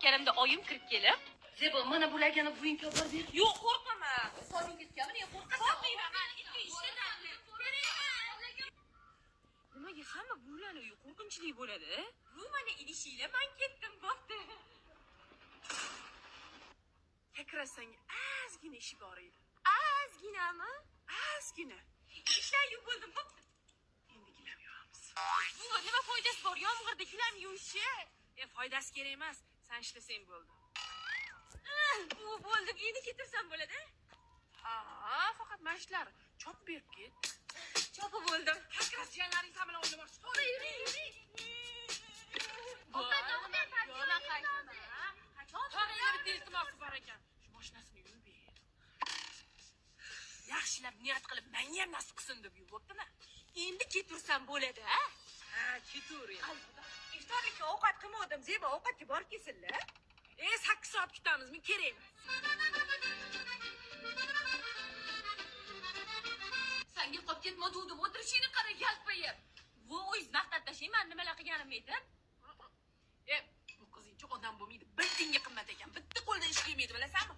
ketganimda oyim kirib kelib, "Zebo, mana bularga buying olib ber." Yo'q, qo'rqaman. Soling ketganmi? Nega qo'rqasan? Qo'rqmayman. Nimaga hamma bularni qo'rqinchli bo'ladi? Bu mana idishinglar, men ketdim, bo'pti. Sakrasang ozgina ishi bor edi. Ozginami? Ozgina. Ishlar yuvib bo'ldim, bo'pti. Endi gilam yuvamiz. Bu nima foydasi bor yomg'irda gilam yuvishi? Foydasi kerak emas. Sen ishlasang bo'ldi. Bu bo'ldi, endi ketirsam bo'ladi. Ha, faqat mashlar chop berib ket. Chopib bo'ldim. Hakras janlaring bilan o'ynamoqchi. To'g'ri, yuri. Qachon iltimosi bor ekan. Shu mashinasini yuvib ber. Yaxshilab niyat qilib, menga ham nasib qilsin deb yuvibdimi? Endi ketirsam bo'ladi, ha? Ha, ketur endi. Iftorlikka ovqat qilmadim, Zebo, ovqatga borib kelsinlar. 8 soat kutamizmi? Kerak emas. Senga qolib ketma dedim, o'tirishingni qara yalpayib. Voy, maqtab tashlayman, nimalar qilganimni aytib. Bu qizingchi odam bo'lmaydi. Birdinga qimmat ekan. Bitta qo'ldan ish kelmaydi, bilasanmi?